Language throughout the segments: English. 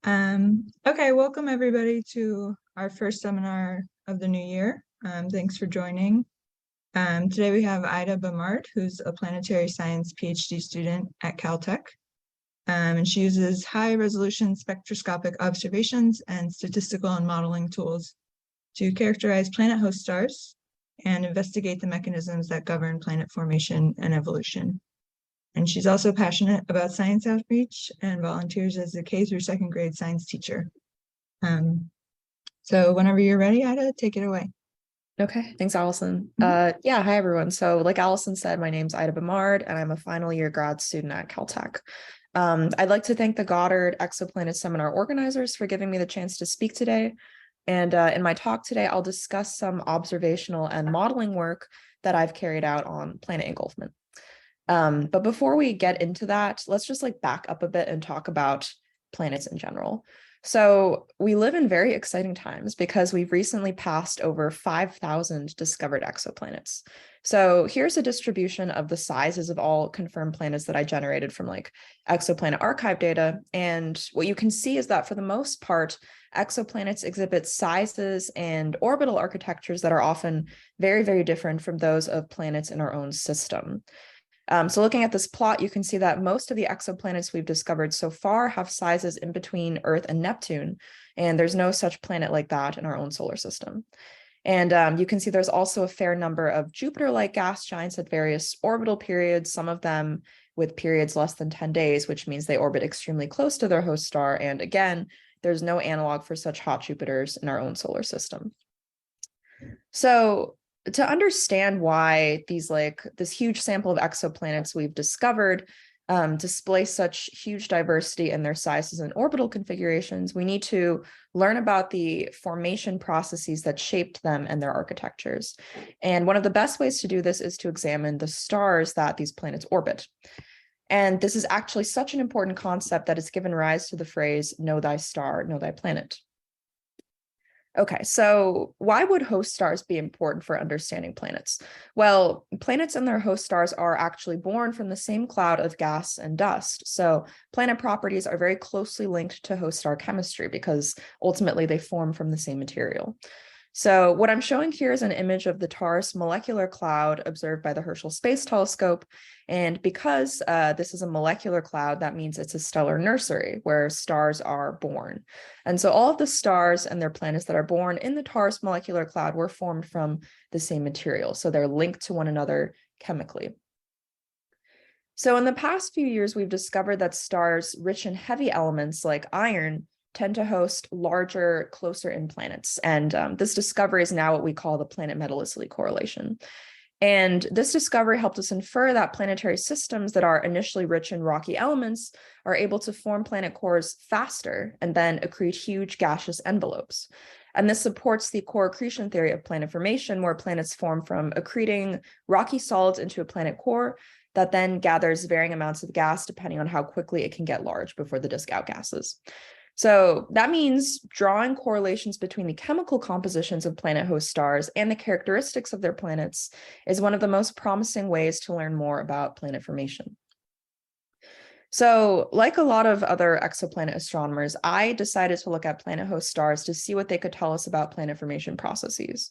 Okay, welcome everybody to our first seminar of the new year. Thanks for joining. Today we have Aida Behmard, who's a planetary science PhD student at Caltech. And she uses high-resolution spectroscopic observations and statistical and modeling tools to characterize planet host stars and investigate the mechanisms that govern planet formation and evolution. And she's also passionate about science outreach and volunteers as a K through second grade science teacher. So whenever you're ready, Aida, take it away. Okay, thanks, Allison. Hi, everyone. So like Allison said, my name's Aida Behmard, and I'm a final year grad student at Caltech. I'd like to thank the Goddard Exoplanet Seminar organizers for giving me the chance to speak today. And in my talk today, I'll discuss some observational and modeling work that I've carried out on planet engulfment. But before we get into that, let's just back up a bit and talk about planets in general. So we live in very exciting times because we've recently passed over 5,000 discovered exoplanets. So here's a distribution of the sizes of all confirmed planets that I generated from exoplanet archive data. And what you can see is that for the most part, exoplanets exhibit sizes and orbital architectures that are often very, very different from those of planets in our own system. So looking at this plot, you can see that most of the exoplanets we've discovered so far have sizes in between Earth and Neptune, and there's no such planet like that in our own solar system. And you can see there's also a fair number of Jupiter-like gas giants at various orbital periods, some of them with periods less than 10 days, which means they orbit extremely close to their host star. And again, there's no analog for such hot Jupiters in our own solar system. So to understand why this huge sample of exoplanets we've discovered display such huge diversity in their sizes and orbital configurations, we need to learn about the formation processes that shaped them and their architectures. And one of the best ways to do this is to examine the stars that these planets orbit. And this is actually such an important concept that it's given rise to the phrase, know thy star, know thy planet. Okay, so why would host stars be important for understanding planets? Well, planets and their host stars are actually born from the same cloud of gas and dust. So planet properties are very closely linked to host star chemistry because ultimately they form from the same material. So what I'm showing here is an image of the Taurus molecular cloud observed by the Herschel Space Telescope. And because this is a molecular cloud, that means it's a stellar nursery where stars are born. And so all of the stars and their planets that are born in the Taurus molecular cloud were formed from the same material. So they're linked to one another chemically. So in the past few years, we've discovered that stars rich in heavy elements like iron tend to host larger, closer-in planets. And this discovery is now what we call the planet metallicity correlation. And this discovery helped us infer that planetary systems that are initially rich in rocky elements are able to form planet cores faster and then accrete huge gaseous envelopes. And this supports the core accretion theory of planet formation, where planets form from accreting rocky solids into a planet core that then gathers varying amounts of gas depending on how quickly it can get large before the disk outgasses. So that means drawing correlations between the chemical compositions of planet host stars and the characteristics of their planets is one of the most promising ways to learn more about planet formation. So like a lot of other exoplanet astronomers, I decided to look at planet host stars to see what they could tell us about planet formation processes.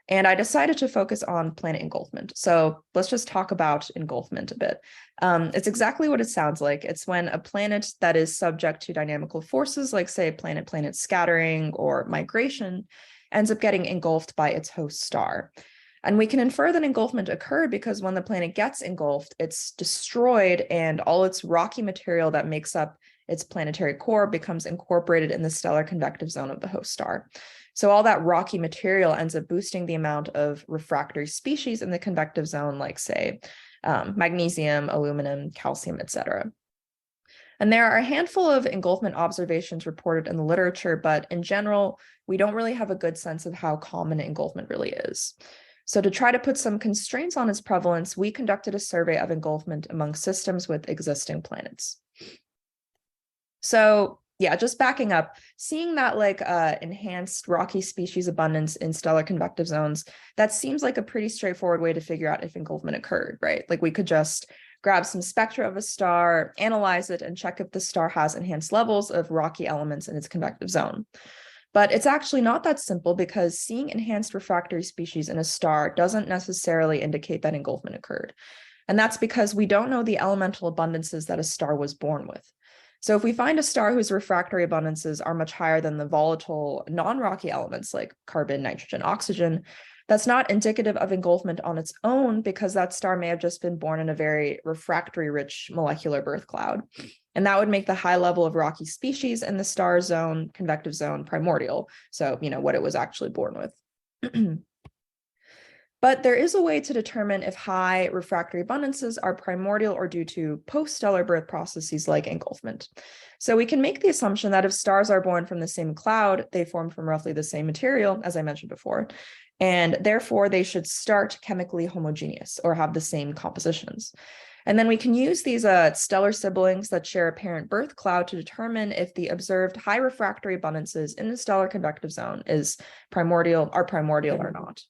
And I decided to focus on planet engulfment. So let's just talk about engulfment a bit. It's exactly what it sounds like. It's when a planet that is subject to dynamical forces, like say planet-planet scattering or migration, ends up getting engulfed by its host star. And we can infer that engulfment occurred because when the planet gets engulfed, it's destroyed and all its rocky material that makes up its planetary core becomes incorporated in the stellar convective zone of the host star. So all that rocky material ends up boosting the amount of refractory species in the convective zone, like say magnesium, aluminum, calcium, etc. And there are a handful of engulfment observations reported in the literature, but in general, we don't really have a good sense of how common engulfment really is. So to try to put some constraints on its prevalence, we conducted a survey of engulfment among systems with existing planets. So yeah, just backing up, seeing that enhanced rocky species abundance in stellar convective zones, that seems like a pretty straightforward way to figure out if engulfment occurred, right? Like we could just grab some spectra of a star, analyze it, and check if the star has enhanced levels of rocky elements in its convective zone. But it's actually not that simple because seeing enhanced refractory species in a star doesn't necessarily indicate that engulfment occurred. And that's because we don't know the elemental abundances that a star was born with. So if we find a star whose refractory abundances are much higher than the volatile non-rocky elements like carbon, nitrogen, oxygen, that's not indicative of engulfment on its own because that star may have just been born in a very refractory-rich molecular birth cloud. And that would make the high level of rocky species in the star zone, convective zone, primordial. So, what it was actually born with. But there is a way to determine if high refractory abundances are primordial or due to post-stellar birth processes like engulfment. So we can make the assumption that if stars are born from the same cloud, they formed from roughly the same material, as I mentioned before, and therefore they should start chemically homogeneous or have the same compositions. And then we can use these stellar siblings that share a parent birth cloud to determine if the observed high refractory abundances in the stellar convective zone are primordial or not.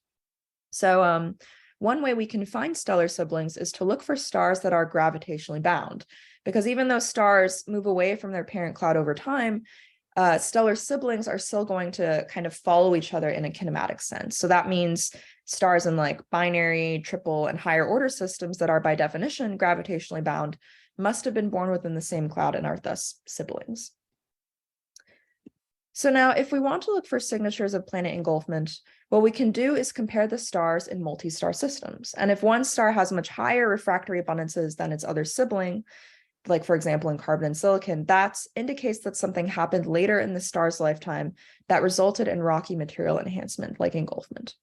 So one way we can find stellar siblings is to look for stars that are gravitationally bound, because even though stars move away from their parent cloud over time, stellar siblings are still going to kind of follow each other in a kinematic sense. So that means stars in like binary, triple, and higher order systems that are by definition gravitationally bound must have been born within the same cloud and are thus siblings. So now if we want to look for signatures of planet engulfment, what we can do is compare the stars in multi-star systems. And if one star has much higher refractory abundances than its other sibling, like for example in carbon and silicon, that indicates that something happened later in the star's lifetime that resulted in rocky material enhancement, like engulfment.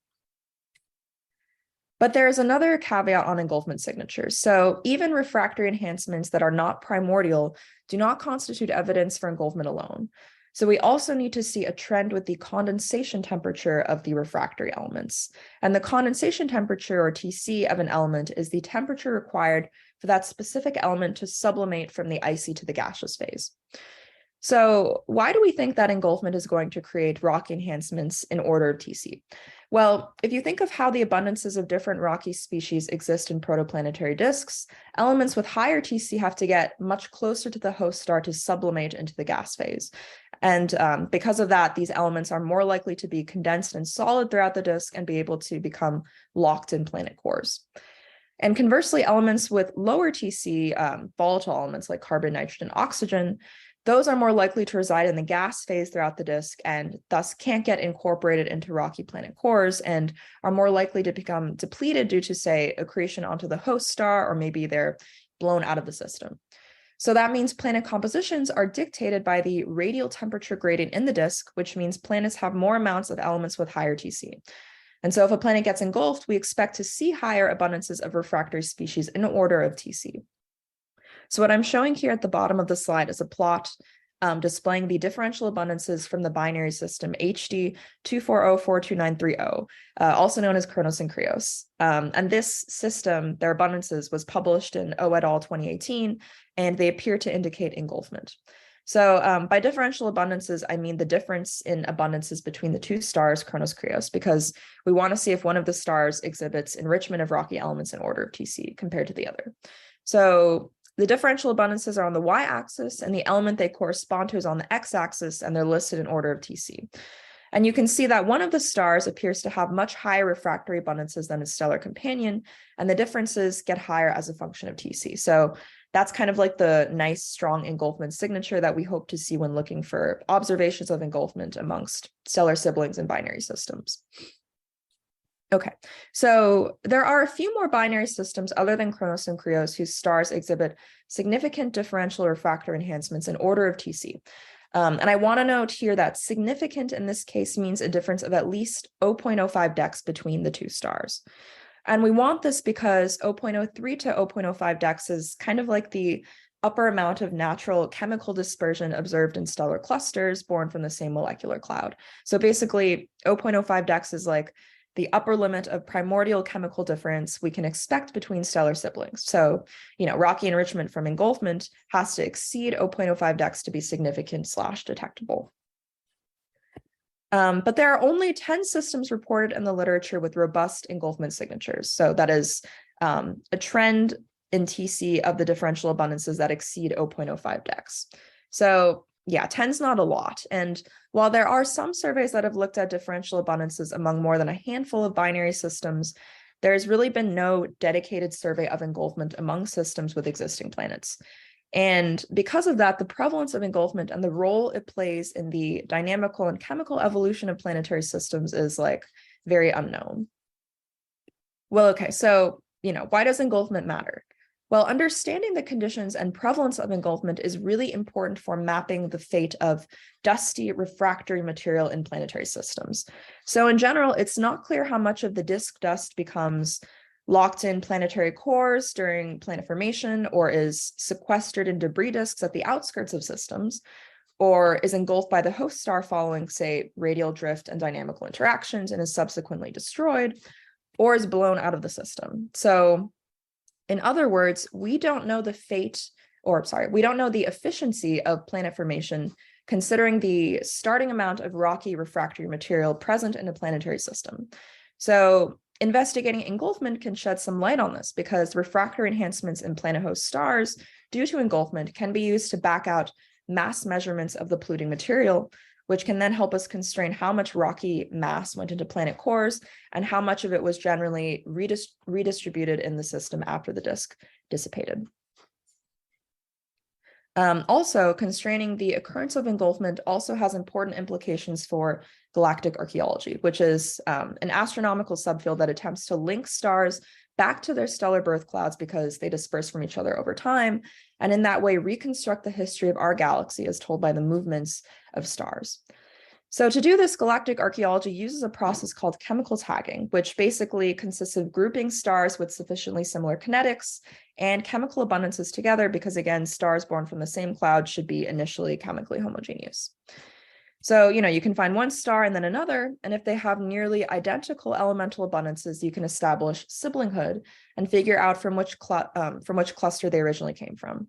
But there is another caveat on engulfment signatures. So even refractory enhancements that are not primordial do not constitute evidence for engulfment alone. So we also need to see a trend with the condensation temperature of the refractory elements. And the condensation temperature, or TC, of an element is the temperature required for that specific element to sublimate from the icy to the gaseous phase. So why do we think that engulfment is going to create rocky enhancements in order of TC? Well, if you think of how the abundances of different rocky species exist in protoplanetary disks, elements with higher TC have to get much closer to the host star to sublimate into the gas phase. And because of that, these elements are more likely to be condensed and solid throughout the disk and be able to become locked in planet cores. And conversely, elements with lower TC, volatile elements like carbon, nitrogen, oxygen, those are more likely to reside in the gas phase throughout the disk and thus can't get incorporated into rocky planet cores and are more likely to become depleted due to, say, accretion onto the host star, or maybe they're blown out of the system. So that means planet compositions are dictated by the radial temperature gradient in the disk, which means planets have more amounts of elements with higher TC. And so if a planet gets engulfed, we expect to see higher abundances of refractory species in order of TC. So what I'm showing here at the bottom of the slide is a plot displaying the differential abundances from the binary system HD 2404290, also known as Kronos and Krios. And this system, their abundances, was published in O et al. 2018, and they appear to indicate engulfment. So by differential abundances, I mean the difference in abundances between the two stars, Kronos, Krios, because we want to see if one of the stars exhibits enrichment of rocky elements in order of TC compared to the other. So the differential abundances are on the y-axis, and the element they correspond to is on the x-axis, and they're listed in order of TC. And you can see that one of the stars appears to have much higher refractory abundances than its stellar companion, and the differences get higher as a function of TC. So that's kind of like the nice, strong engulfment signature that we hope to see when looking for observations of engulfment amongst stellar siblings in binary systems. Okay, so there are a few more binary systems other than Kronos and Krios whose stars exhibit significant differential refractory enhancements in order of TC. And I want to note here that significant in this case means a difference of at least 0.05 dex between the two stars. And we want this because 0.03 to 0.05 dex is kind of like the upper amount of natural chemical dispersion observed in stellar clusters born from the same molecular cloud. So basically 0.05 dex is like the upper limit of primordial chemical difference we can expect between stellar siblings. So, rocky enrichment from engulfment has to exceed 0.05 dex to be significant / detectable. But there are only 10 systems reported in the literature with robust engulfment signatures. So that is a trend in TC of the differential abundances that exceed 0.05 dex. So yeah, 10's not a lot. And while there are some surveys that have looked at differential abundances among more than a handful of binary systems, there's really been no dedicated survey of engulfment among systems with existing planets. And because of that, the prevalence of engulfment and the role it plays in the dynamical and chemical evolution of planetary systems is like very unknown. Well, okay, so, why does engulfment matter? Well, understanding the conditions and prevalence of engulfment is really important for mapping the fate of dusty refractory material in planetary systems. So in general, it's not clear how much of the disk dust becomes locked in planetary cores during planet formation, or is sequestered in debris disks at the outskirts of systems, or is engulfed by the host star following, say, radial drift and dynamical interactions and is subsequently destroyed, or is blown out of the system. So in other words, we don't know the efficiency of planet formation, considering the starting amount of rocky refractory material present in a planetary system. So investigating engulfment can shed some light on this, because refractory enhancements in planet host stars due to engulfment can be used to back out mass measurements of the polluting material, which can then help us constrain how much rocky mass went into planet cores and how much of it was generally redistributed in the system after the disk dissipated. Also, constraining the occurrence of engulfment also has important implications for galactic archaeology, which is an astronomical subfield that attempts to link stars back to their stellar birth clouds because they disperse from each other over time, and in that way reconstruct the history of our galaxy as told by the movements of stars. So to do this, galactic archaeology uses a process called chemical tagging, which basically consists of grouping stars with sufficiently similar kinetics and chemical abundances together, because again, stars born from the same cloud should be initially chemically homogeneous. So, you can find one star and then another, and if they have nearly identical elemental abundances, you can establish siblinghood and figure out from which cluster they originally came from.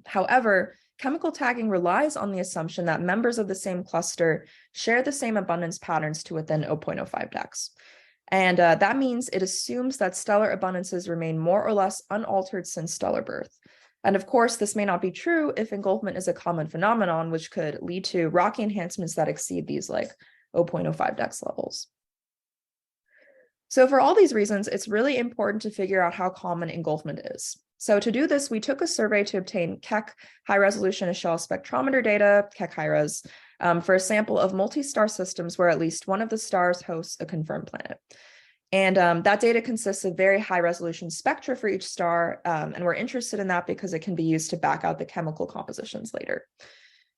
However, chemical tagging relies on the assumption that members of the same cluster share the same abundance patterns to within 0.05 dex. And that means it assumes that stellar abundances remain more or less unaltered since stellar birth. And of course, this may not be true if engulfment is a common phenomenon, which could lead to rocky enhancements that exceed these like 0.05 dex levels. So for all these reasons, it's really important to figure out how common engulfment is. So to do this, we took a survey to obtain Keck high-resolution Echelle spectrometer data, Keck high-res, for a sample of multi-star systems where at least one of the stars hosts a confirmed planet. And that data consists of very high-resolution spectra for each star, and we're interested in that because it can be used to back out the chemical compositions later.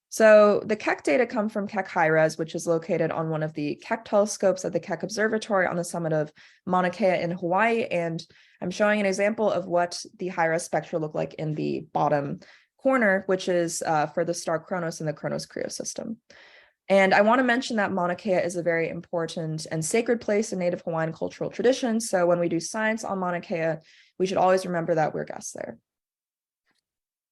So the Keck data come from Keck high-res, which is located on one of the Keck telescopes at the Keck Observatory on the summit of Mauna Kea in Hawaii. And I'm showing an example of what the high-res spectra look like in the bottom corner, which is for the star Kronos in the Kronos-Creo system. And I want to mention that Mauna Kea is a very important and sacred place in Native Hawaiian cultural tradition. So when we do science on Mauna Kea, we should always remember that we're guests there.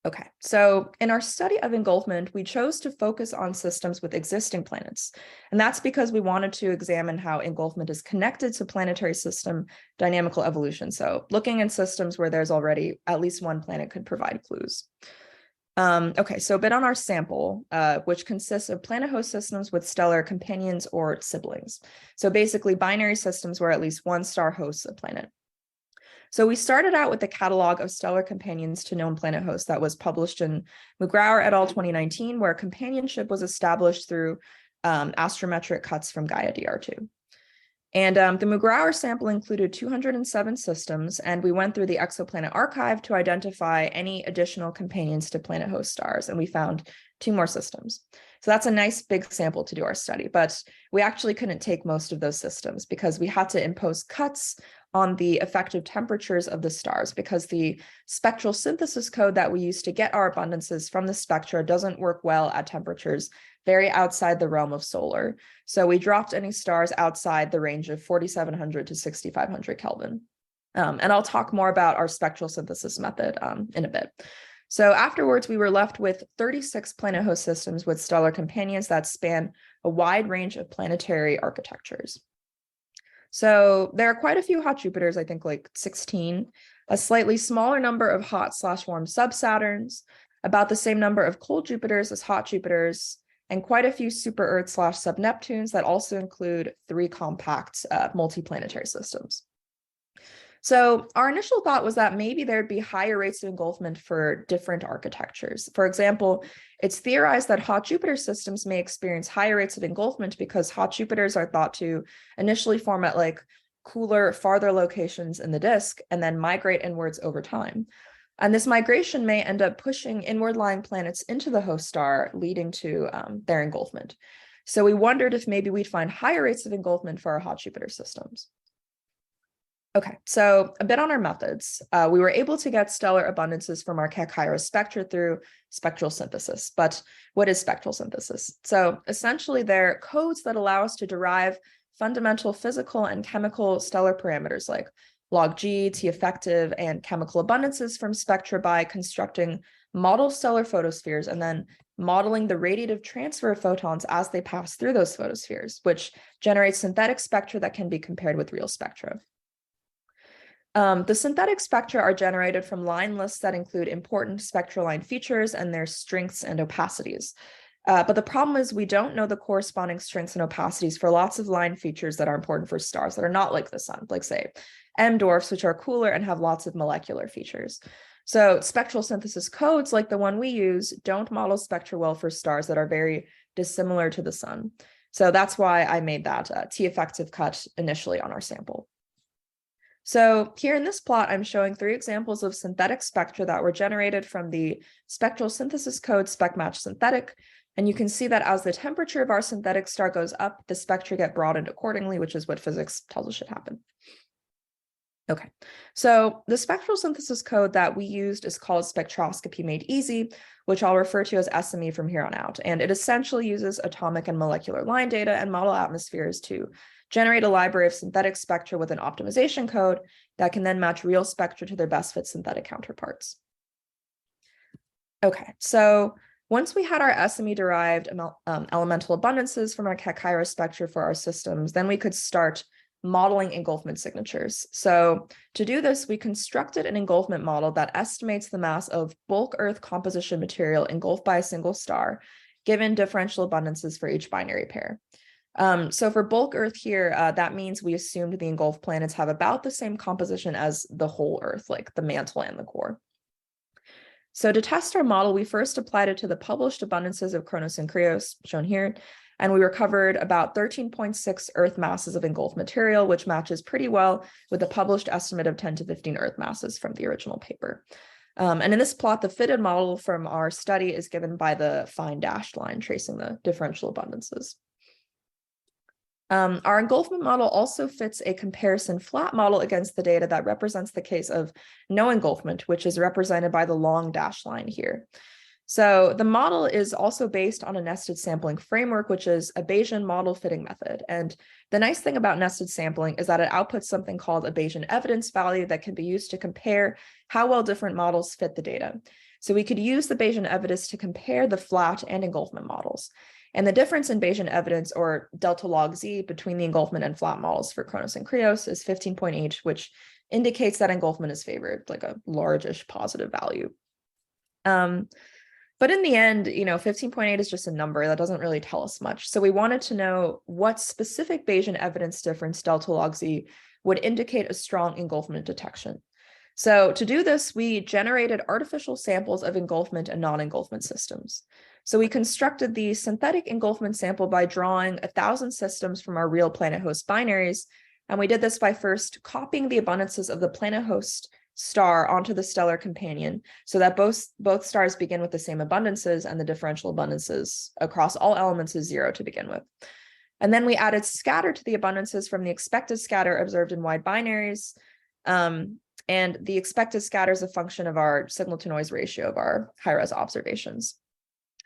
Okay, so in our study of engulfment, we chose to focus on systems with existing planets. And that's because we wanted to examine how engulfment is connected to planetary system dynamical evolution. So looking in systems where there's already at least one planet could provide clues. Okay, so a bit on our sample, which consists of planet host systems with stellar companions or siblings. So basically binary systems where at least one star hosts a planet. So we started out with the catalog of stellar companions to known planet hosts that was published in McGrawer et al. 2019, where companionship was established through astrometric cuts from Gaia DR2. And the McGrawer sample included 207 systems, and we went through the exoplanet archive to identify any additional companions to planet host stars, and we found 2 more systems. So that's a nice big sample to do our study, but we actually couldn't take most of those systems because we had to impose cuts on the effective temperatures of the stars, because the spectral synthesis code that we use to get our abundances from the spectra doesn't work well at temperatures very outside the realm of solar. So we dropped any stars outside the range of 4,700 to 6,500 Kelvin. And I'll talk more about our spectral synthesis method in a bit. So afterwards, we were left with 36 planet host systems with stellar companions that span a wide range of planetary architectures. So there are quite a few hot Jupiters, I think like 16, a slightly smaller number of hot/warm sub-Saturns, about the same number of cold Jupiters as hot Jupiters, and quite a few super Earth/sub-Neptunes that also include 3 compact multiplanetary systems. So our initial thought was that maybe there'd be higher rates of engulfment for different architectures. For example, it's theorized that hot Jupiter systems may experience higher rates of engulfment because hot Jupiters are thought to initially form at like cooler, farther locations in the disk and then migrate inwards over time. And this migration may end up pushing inward-lying planets into the host star, leading to their engulfment. So we wondered if maybe we'd find higher rates of engulfment for our hot Jupiter systems. Okay, so a bit on our methods. We were able to get stellar abundances from our Keck-Hyros spectra through spectral synthesis. But what is spectral synthesis? So essentially, they're codes that allow us to derive fundamental physical and chemical stellar parameters like log G, T effective, and chemical abundances from spectra by constructing model stellar photospheres and then modeling the radiative transfer of photons as they pass through those photospheres, which generates synthetic spectra that can be compared with real spectra. The synthetic spectra are generated from line lists that include important spectral line features and their strengths and opacities. But the problem is we don't know the corresponding strengths and opacities for lots of line features that are important for stars that are not like the sun, like say M dwarfs, which are cooler and have lots of molecular features. So spectral synthesis codes like the one we use don't model spectra well for stars that are very dissimilar to the sun. So that's why I made that T effective cut initially on our sample. So here in this plot, I'm showing 3 examples of synthetic spectra that were generated from the spectral synthesis code SpecMatch synthetic. And you can see that as the temperature of our synthetic star goes up, the spectra get broadened accordingly, which is what physics tells us should happen. Okay, so the spectral synthesis code that we used is called Spectroscopy Made Easy, which I'll refer to as SME from here on out. And it essentially uses atomic and molecular line data and model atmospheres to generate a library of synthetic spectra with an optimization code that can then match real spectra to their best fit synthetic counterparts. Okay, so once we had our SME-derived elemental abundances from our Keck-Hyros spectra for our systems, then we could start modeling engulfment signatures. So to do this, we constructed an engulfment model that estimates the mass of bulk Earth composition material engulfed by a single star, given differential abundances for each binary pair. So for bulk Earth here, that means we assumed the engulfed planets have about the same composition as the whole Earth, like the mantle and the core. So to test our model, we first applied it to the published abundances of Kronos and Krios, shown here, and we recovered about 13.6 Earth masses of engulfed material, which matches pretty well with the published estimate of 10 to 15 Earth masses from the original paper. And in this plot, the fitted model from our study is given by the fine dashed line tracing the differential abundances. Our engulfment model also fits a comparison flat model against the data that represents the case of no engulfment, which is represented by the long dashed line here. So the model is also based on a nested sampling framework, which is a Bayesian model fitting method. And the nice thing about nested sampling is that it outputs something called a Bayesian evidence value that can be used to compare how well different models fit the data. So we could use the Bayesian evidence to compare the flat and engulfment models. And the difference in Bayesian evidence, or delta log z, between the engulfment and flat models for Kronos and Krios is 15.8, which indicates that engulfment is favored, like a largish positive value. But in the end, 15.8 is just a number that doesn't really tell us much. So we wanted to know what specific Bayesian evidence difference delta log z would indicate a strong engulfment detection. So to do this, we generated artificial samples of engulfment and non-engulfment systems. So we constructed the synthetic engulfment sample by drawing 1,000 systems from our real planet host binaries. And we did this by first copying the abundances of the planet host star onto the stellar companion so that both stars begin with the same abundances and the differential abundances across all elements is 0 to begin with. And then we added scatter to the abundances from the expected scatter observed in wide binaries. And the expected scatter is a function of our signal to noise ratio of our high-res observations.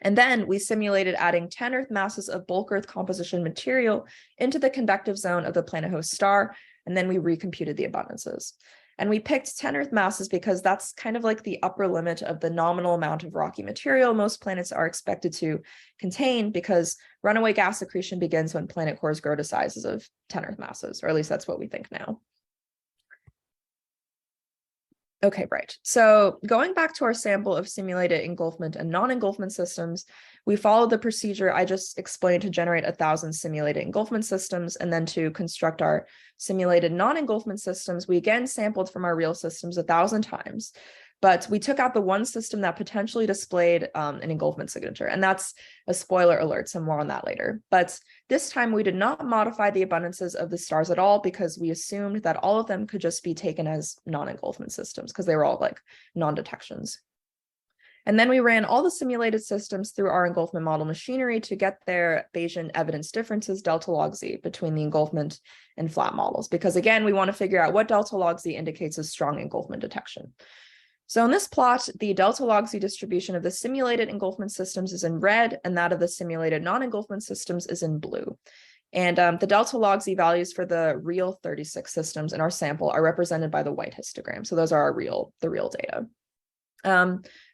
And then we simulated adding 10 Earth masses of bulk Earth composition material into the convective zone of the planet host star, and then we recomputed the abundances. And we picked 10 Earth masses because that's kind of like the upper limit of the nominal amount of rocky material most planets are expected to contain, because runaway gas accretion begins when planet cores grow to sizes of 10 Earth masses, or at least that's what we think now. Okay, right. So going back to our sample of simulated engulfment and non-engulfment systems, we followed the procedure I just explained to generate 1,000 simulated engulfment systems. And then to construct our simulated non-engulfment systems, we again sampled from our real systems 1,000 times. But we took out the one system that potentially displayed an engulfment signature. And that's a spoiler alert, so more on that later. But this time we did not modify the abundances of the stars at all, because we assumed that all of them could just be taken as non-engulfment systems, because they were all like non-detections. And then we ran all the simulated systems through our engulfment model machinery to get their Bayesian evidence differences, delta log z, between the engulfment and flat models. Because again, we want to figure out what delta log z indicates as strong engulfment detection. So in this plot, the delta log z distribution of the simulated engulfment systems is in red, and that of the simulated non-engulfment systems is in blue. And the delta log z values for the real 36 systems in our sample are represented by the white histogram. So those are the real data.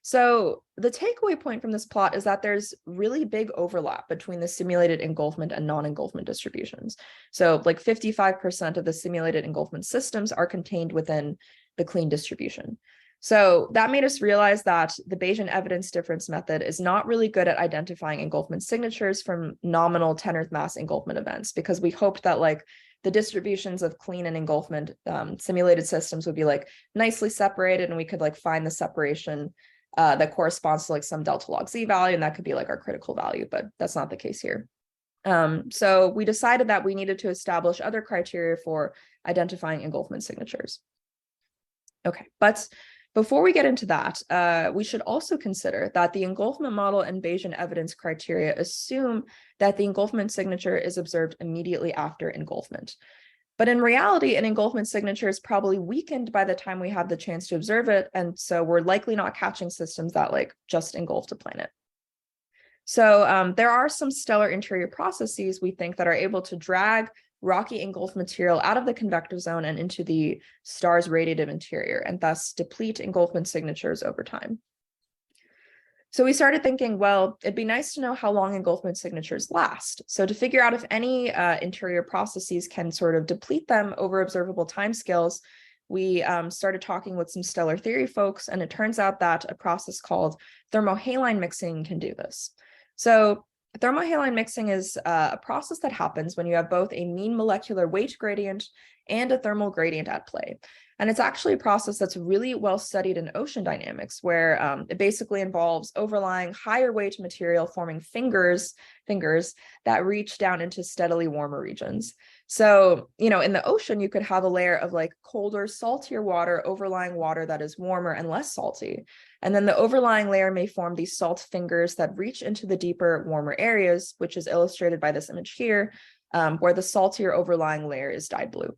So the takeaway point from this plot is that there's really big overlap between the simulated engulfment and non-engulfment distributions. So like 55% of the simulated engulfment systems are contained within the clean distribution. So that made us realize that the Bayesian evidence difference method is not really good at identifying engulfment signatures from nominal 10 Earth mass engulfment events, because we hoped that like the distributions of clean and engulfment simulated systems would be like nicely separated, and we could like find the separation that corresponds to like some delta log z value, and that could be like our critical value, but that's not the case here. So we decided that we needed to establish other criteria for identifying engulfment signatures. Okay, but before we get into that, we should also consider that the engulfment model and Bayesian evidence criteria assume that the engulfment signature is observed immediately after engulfment. But in reality, an engulfment signature is probably weakened by the time we have the chance to observe it, and so we're likely not catching systems that like just engulfed a planet. So there are some stellar interior processes we think that are able to drag rocky engulfed material out of the convective zone and into the star's radiative interior, and thus deplete engulfment signatures over time. So we started thinking, well, it'd be nice to know how long engulfment signatures last. So to figure out if any interior processes can sort of deplete them over observable timescales, we started talking with some stellar theory folks, and it turns out that a process called thermohaline mixing can do this. So thermohaline mixing is a process that happens when you have both a mean molecular weight gradient and a thermal gradient at play. And it's actually a process that's really well studied in ocean dynamics, where it basically involves overlying higher weight material forming fingers that reach down into steadily warmer regions. So, in the ocean, you could have a layer of like colder, saltier water overlying water that is warmer and less salty. And then the overlying layer may form these salt fingers that reach into the deeper, warmer areas, which is illustrated by this image here, where the saltier overlying layer is dyed blue.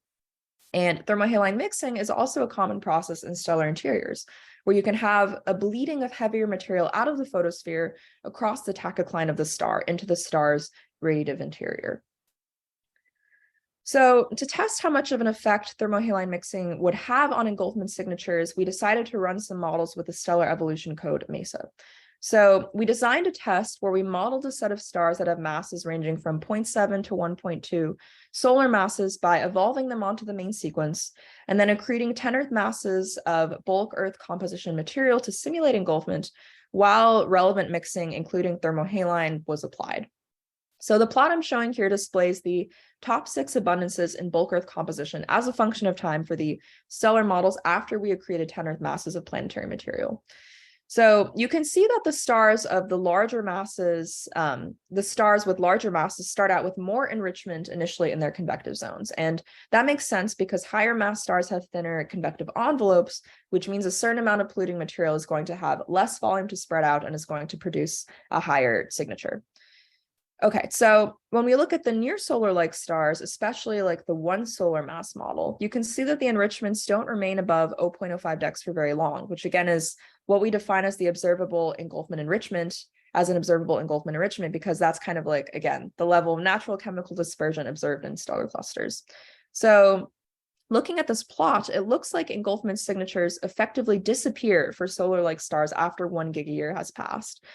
And thermohaline mixing is also a common process in stellar interiors, where you can have a bleeding of heavier material out of the photosphere across the tachocline of the star into the star's radiative interior. So to test how much of an effect thermohaline mixing would have on engulfment signatures, we decided to run some models with the stellar evolution code MESA. So we designed a test where we modeled a set of stars that have masses ranging from 0.7 to 1.2 solar masses by evolving them onto the main sequence, and then accreting 10 Earth masses of bulk Earth composition material to simulate engulfment, while relevant mixing, including thermohaline, was applied. So the plot I'm showing here displays the top 6 abundances in bulk Earth composition as a function of time for the stellar models after we accreted 10 Earth masses of planetary material. So you can see that the stars of the larger masses, the stars with larger masses start out with more enrichment initially in their convective zones. And that makes sense because higher mass stars have thinner convective envelopes, which means a certain amount of polluting material is going to have less volume to spread out and is going to produce a higher signature. Okay, so when we look at the near solar-like stars, especially like the 1 solar mass model, you can see that the enrichments don't remain above 0.05 dex for very long, which again is what we define as the observable engulfment enrichment, because that's kind of like, again, the level of natural chemical dispersion observed in stellar clusters. So looking at this plot, it looks like engulfment signatures effectively disappear for solar-like stars after 1 gigayear has passed.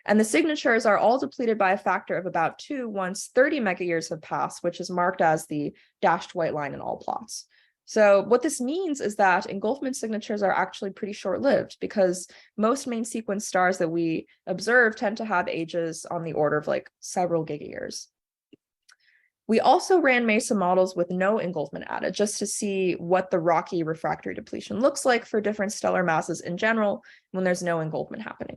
And the signatures are all depleted by a factor of about 2 once 30 megayears have passed, which is marked as the dashed white line in all plots. So what this means is that engulfment signatures are actually pretty short-lived, because most main sequence stars that we observe tend to have ages on the order of like several gigayears. We also ran MESA models with no engulfment added, just to see what the rocky refractory depletion looks like for different stellar masses in general when there's no engulfment happening.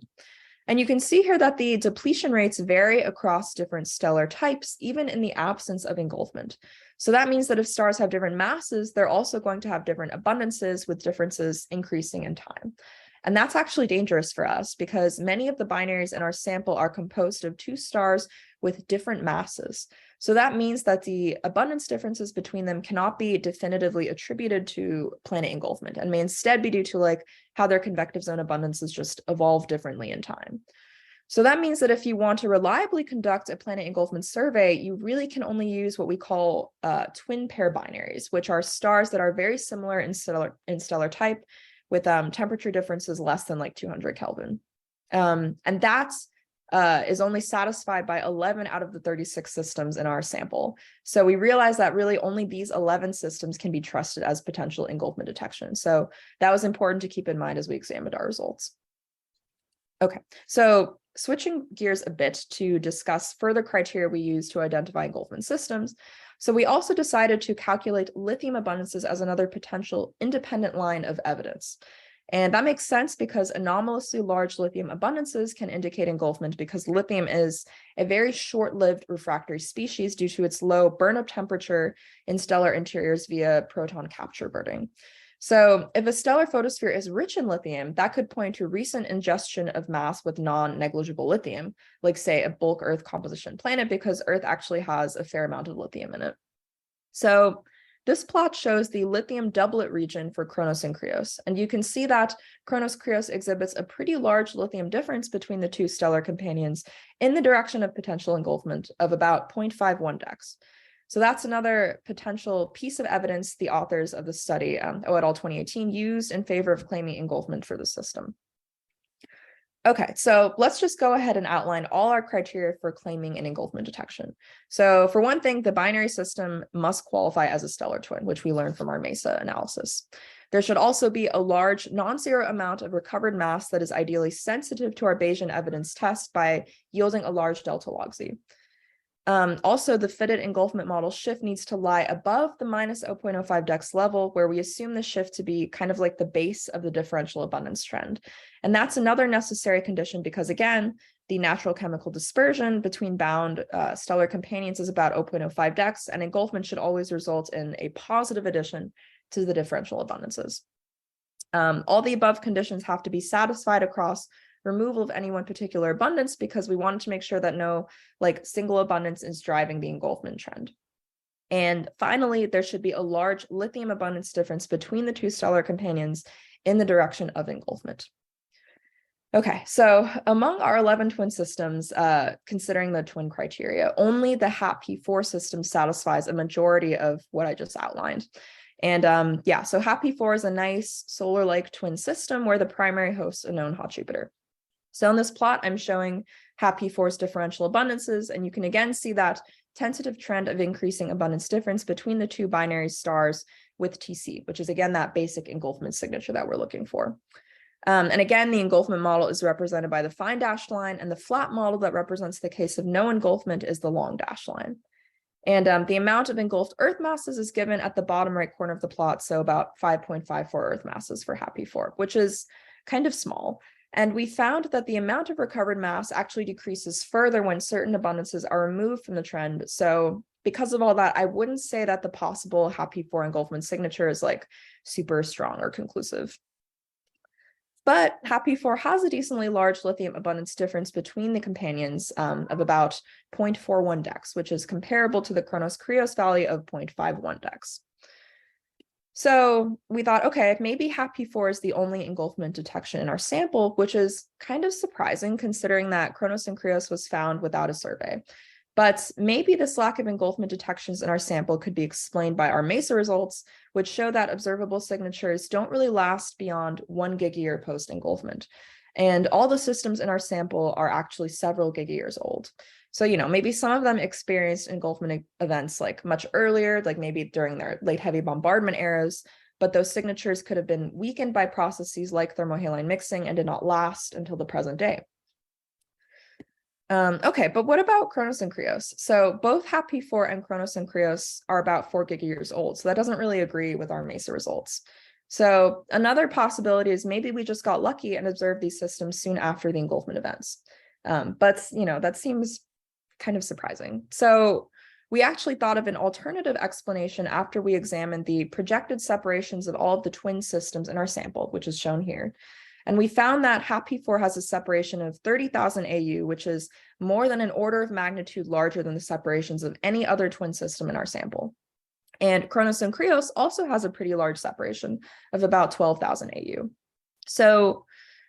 And you can see here that the depletion rates vary across different stellar types, even in the absence of engulfment. So that means that if stars have different masses, they're also going to have different abundances, with differences increasing in time. And that's actually dangerous for us, because many of the binaries in our sample are composed of 2 stars with different masses. So that means that the abundance differences between them cannot be definitively attributed to planet engulfment, and may instead be due to like how their convective zone abundances just evolve differently in time. So that means that if you want to reliably conduct a planet engulfment survey, you really can only use what we call twin pair binaries, which are stars that are very similar in stellar type, with temperature differences less than like 200 Kelvin. And that's is only satisfied by 11 out of the 36 systems in our sample. So we realized that really only these 11 systems can be trusted as potential engulfment detection. So that was important to keep in mind as we examined our results. Okay, so switching gears a bit to discuss further criteria we use to identify engulfment systems. So we also decided to calculate lithium abundances as another potential independent line of evidence. And that makes sense because anomalously large lithium abundances can indicate engulfment, because lithium is a very short-lived refractory species due to its low burn-up temperature in stellar interiors via proton capture burning. So if a stellar photosphere is rich in lithium, that could point to recent ingestion of mass with non-negligible lithium, like say a bulk Earth composition planet, because Earth actually has a fair amount of lithium in it. So this plot shows the lithium doublet region for Kronos and Krios, and you can see that Kronos-Krios exhibits a pretty large lithium difference between the 2 stellar companions in the direction of potential engulfment of about 0.51 dex. So that's another potential piece of evidence the authors of the study, O et al. 2018, used in favor of claiming engulfment for the system. Okay, so let's just go ahead and outline all our criteria for claiming an engulfment detection. So for one thing, the binary system must qualify as a stellar twin, which we learned from our MESA analysis. There should also be a large non-zero amount of recovered mass that is ideally sensitive to our Bayesian evidence test by yielding a large delta log Z. Also, the fitted engulfment model shift needs to lie above the minus 0.05 dex level, where we assume the shift to be kind of like the base of the differential abundance trend. And that's another necessary condition because, again, the natural chemical dispersion between bound stellar companions is about 0.05 dex, and engulfment should always result in a positive addition to the differential abundances. All the above conditions have to be satisfied across removal of any one particular abundance, because we wanted to make sure that no single abundance is driving the engulfment trend. And finally, there should be a large lithium abundance difference between the 2 stellar companions in the direction of engulfment. Okay, so among our 11 twin systems, considering the twin criteria, only the HAP-P4 system satisfies a majority of what I just outlined. And yeah, so HAP-P4 is a nice solar-like twin system where the primary host is a known hot Jupiter. So in this plot, I'm showing HAP-P4's differential abundances, and you can again see that tentative trend of increasing abundance difference between the 2 binary stars with TC, which is again that basic engulfment signature that we're looking for. And again, the engulfment model is represented by the fine dashed line, and the flat model that represents the case of no engulfment is the long dashed line. And the amount of engulfed Earth masses is given at the bottom right corner of the plot, so about 5.54 Earth masses for HAP-P4, which is kind of small. And we found that the amount of recovered mass actually decreases further when certain abundances are removed from the trend. So because of all that, I wouldn't say that the possible HAP-P4 engulfment signature is super strong or conclusive. But HAP-P4 has a decently large lithium abundance difference between the companions of about 0.41 dex, which is comparable to the Kronos-Krios value of 0.51 dex. So we thought, okay, maybe HAP-P4 is the only engulfment detection in our sample, which is kind of surprising considering that Kronos and Krios was found without a survey. But maybe this lack of engulfment detections in our sample could be explained by our MESA results, which show that observable signatures don't really last beyond 1 gigayear post-engulfment. And all the systems in our sample are actually several gigayears old. So, maybe some of them experienced engulfment events like much earlier, like maybe during their late heavy bombardment eras, but those signatures could have been weakened by processes like thermohaline mixing and did not last until the present day. Okay, but what about Kronos and Krios? So both HAP-P4 and Kronos and Krios are about 4 gigayears old, so that doesn't really agree with our MESA results. So another possibility is maybe we just got lucky and observed these systems soon after the engulfment events. But that seems kind of surprising. So we actually thought of an alternative explanation after we examined the projected separations of all of the twin systems in our sample, which is shown here. And we found that HAP-P4 has a separation of 30,000 AU, which is more than an order of magnitude larger than the separations of any other twin system in our sample. And Kronos and Krios also has a pretty large separation of about 12,000 AU. So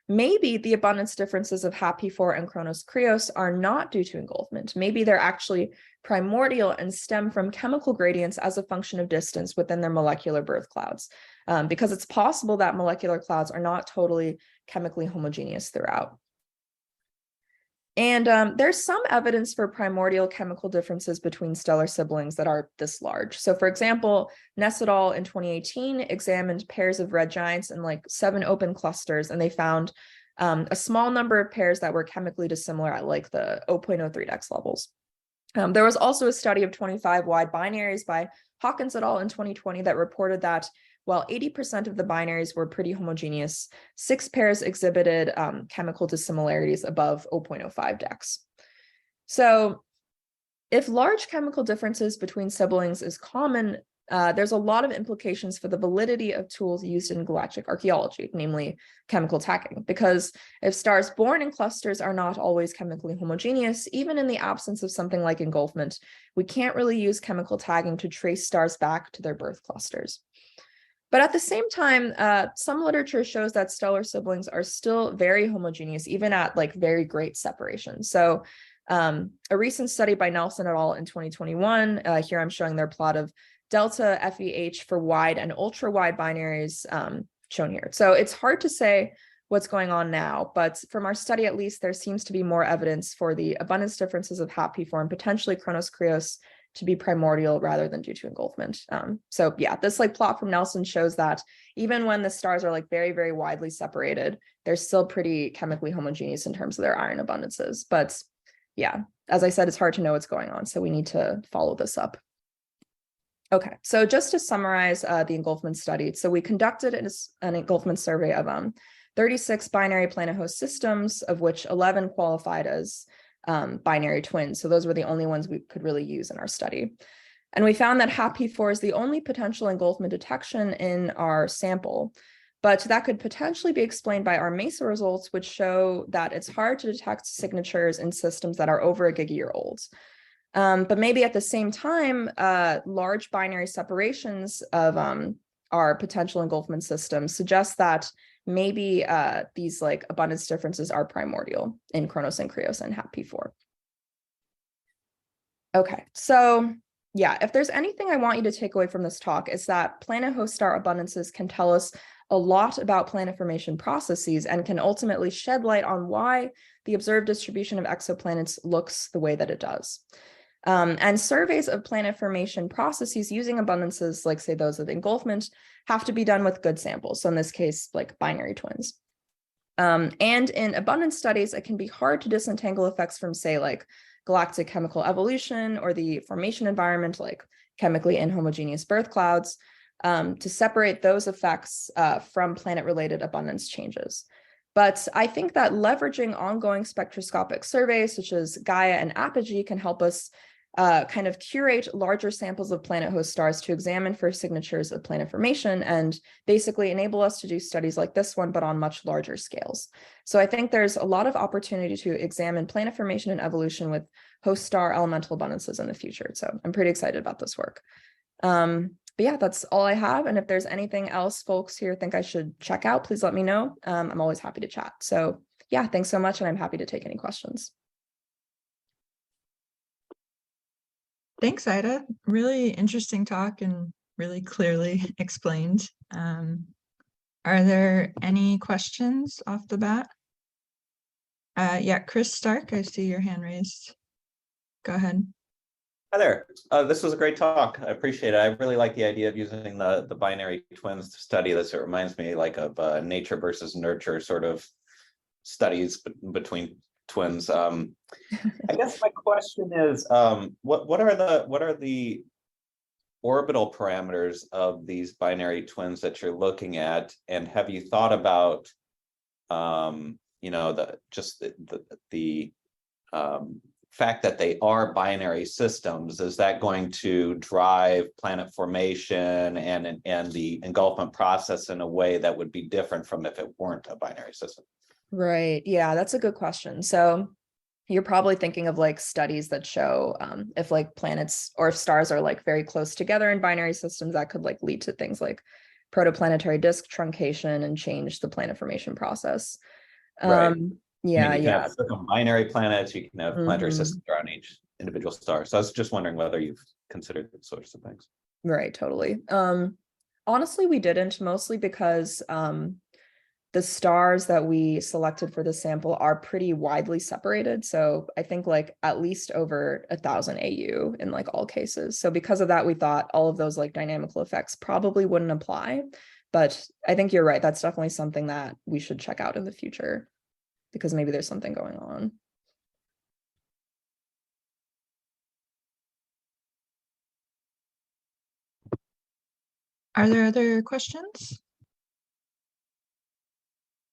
maybe the abundance differences of HAP-P4 and Kronos Krios are not due to engulfment. Maybe they're actually primordial and stem from chemical gradients as a function of distance within their molecular birth clouds, because it's possible that molecular clouds are not totally chemically homogeneous throughout. And there's some evidence for primordial chemical differences between stellar siblings that are this large. So for example, Ness et al. In 2018 examined pairs of red giants in like 7 open clusters, and they found a small number of pairs that were chemically dissimilar at like the 0.03 dex levels. There was also a study of 25 wide binaries by Hawkins et al. In 2020 that reported that while 80% of the binaries were pretty homogeneous, 6 pairs exhibited chemical dissimilarities above 0.05 dex. So if large chemical differences between siblings is common, there's a lot of implications for the validity of tools used in galactic archaeology, namely chemical tagging, because if stars born in clusters are not always chemically homogeneous, even in the absence of something like engulfment, we can't really use chemical tagging to trace stars back to their birth clusters. But at the same time, some literature shows that stellar siblings are still very homogeneous, even at like very great separation. So a recent study by Nelson et al. In 2021, here I'm showing their plot of delta FEH for wide and ultra wide binaries shown here. So it's hard to say what's going on now, but from our study, at least, there seems to be more evidence for the abundance differences of HAP-P4 and potentially Kronos Krios to be primordial rather than due to engulfment. So yeah, this like plot from Nelson shows that even when the stars are like very, very widely separated, they're still pretty chemically homogeneous in terms of their iron abundances. But yeah, as I said, it's hard to know what's going on, so we need to follow this up. Okay, so just to summarize the engulfment study, so we conducted an engulfment survey of 36 binary planet host systems, of which 11 qualified as binary twins. So those were the only ones we could really use in our study. And we found that HAP-P4 is the only potential engulfment detection in our sample, but that could potentially be explained by our MESA results, which show that it's hard to detect signatures in systems that are over a gigayear old. But maybe at the same time, large binary separations of our potential engulfment systems suggest that maybe these like abundance differences are primordial in Kronos and Krios and HAP-P4. Okay, so yeah, if there's anything I want you to take away from this talk, it's that planet host star abundances can tell us a lot about planet formation processes and can ultimately shed light on why the observed distribution of exoplanets looks the way that it does. And surveys of planet formation processes using abundances, like say those of engulfment, have to be done with good samples. So in this case, like binary twins. And in abundance studies, it can be hard to disentangle effects from say like galactic chemical evolution or the formation environment, like chemically inhomogeneous birth clouds, to separate those effects from planet-related abundance changes. But I think that leveraging ongoing spectroscopic surveys such as Gaia and Apogee can help us kind of curate larger samples of planet host stars to examine for signatures of planet formation and basically enable us to do studies like this one, but on much larger scales. So I think there's a lot of opportunity to examine planet formation and evolution with host star elemental abundances in the future. So I'm pretty excited about this work. But yeah, that's all I have. And if there's anything else folks here think I should check out, please let me know. I'm always happy to chat. So yeah, thanks so much. And I'm happy to take any questions. Thanks, Ida. Really interesting talk and really clearly explained. Are there any questions off the bat? Yeah, Chris Stark, I see your hand raised. Go ahead. Hi there. This was a great talk. I appreciate it. I really like the idea of using the binary twins to study this. It reminds me like of nature versus nurture sort of studies between twins. I guess my question is, what are the orbital parameters of these binary twins that you're looking at, and have you thought about, the fact that they are binary systems? Is that going to drive planet formation and the engulfment process in a way that would be different from if it weren't a binary system? Right. Yeah, that's a good question. So you're probably thinking of like studies that show if like planets or if stars are like very close together in binary systems, that could like lead to things like protoplanetary disk truncation and change the planet formation process. Right. Yeah, You can yeah. have binary planets, you can have planetary Mhm. systems around each individual star. So I was just wondering whether you've considered those sorts of things. Right, totally. Honestly, we didn't, mostly because the stars that we selected for the sample are pretty widely separated. So I think like at least over 1,000 AU in like all cases. So because of that, we thought all of those like dynamical effects probably wouldn't apply. But I think you're right. That's definitely something that we should check out in the future because maybe there's something going on. Are there other questions?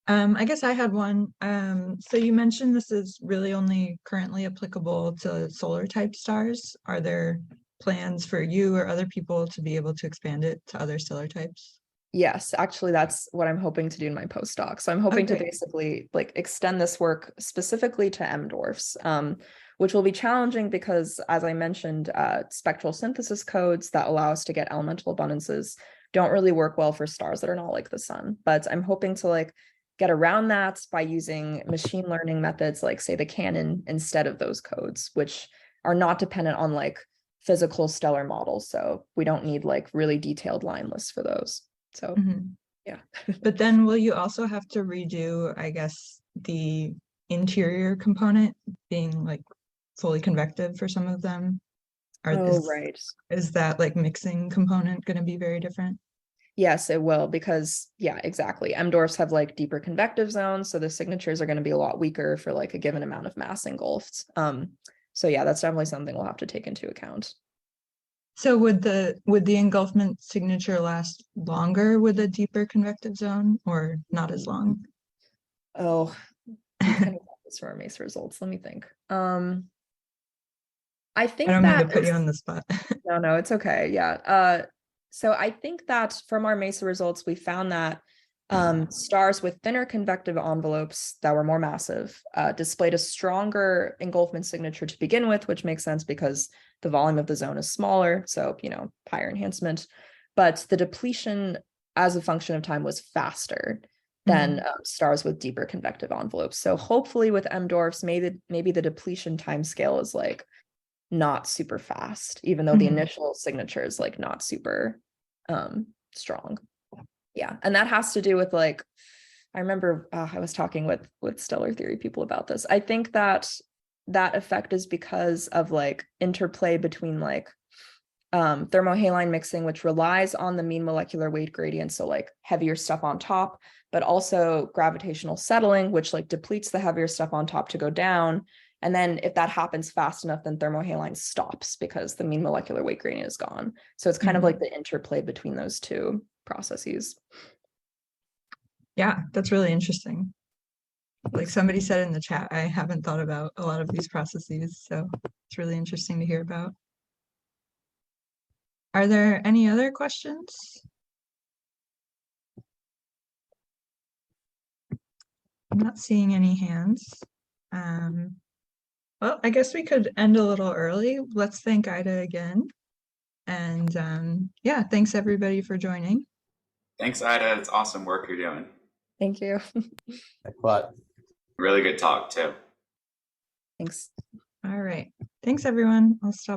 I guess I had one. So you mentioned this is really only currently applicable to solar type stars. Are there plans for you or other people to be able to expand it to other stellar types? Yes, actually, that's what I'm hoping to do in my postdoc. So I'm hoping to Okay. basically like extend this work specifically to M dwarfs, which will be challenging because, as I mentioned, spectral synthesis codes that allow us to get elemental abundances don't really work well for stars that are not like the sun. But I'm hoping to like get around that by using machine learning methods like, say, the Canon instead of those codes, which are not dependent on like physical stellar models. So we don't need like really detailed line lists for those. So yeah. But then will you also have to redo, I guess, the interior component being like fully convective for some of them? Or Right. is that like mixing component going to be very different? Yes, it will, because yeah, exactly. M dwarfs have like deeper convective zones, so the signatures are going to be a lot weaker for like a given amount of mass engulfed. So yeah, that's definitely something we'll have to take into account. So would the engulfment signature last longer with a deeper convective zone or not as long? Oh, we kind of got this for our MACE results. Let me think. I think I don't mean to that put you on the spot. no, it's okay. Yeah. So I think that from our MESA results, we found that stars with thinner convective envelopes that were more massive displayed a stronger engulfment signature to begin with, which makes sense because the volume of the zone is smaller. So, higher enhancement. But the depletion as a function of time was faster than stars with deeper convective envelopes. So hopefully with M dwarfs, maybe the depletion time scale is like not super fast, even though the initial signature is like not super strong. Yeah, and that has to do with like, I remember I was talking with stellar theory people about this. I think that effect is because of like interplay between like thermohaline mixing, which relies on the mean molecular weight gradient, so like heavier stuff on top, but also gravitational settling, which like depletes the heavier stuff on top to go down. And then if that happens fast enough, then thermohaline stops because the mean molecular weight gradient is gone. So it's kind of like the interplay between those two processes. Yeah, that's really interesting. Like somebody said in the chat, I haven't thought about a lot of these processes, so it's really interesting to hear about. Are there any other questions? I'm not seeing any hands. Well, I guess we could end a little early. Let's thank Ida again. And yeah, thanks everybody for joining. Thanks, Ida. It's awesome work you're doing. Thank you. But Really good talk, too. Thanks. All right. Thanks, everyone. I'll stop.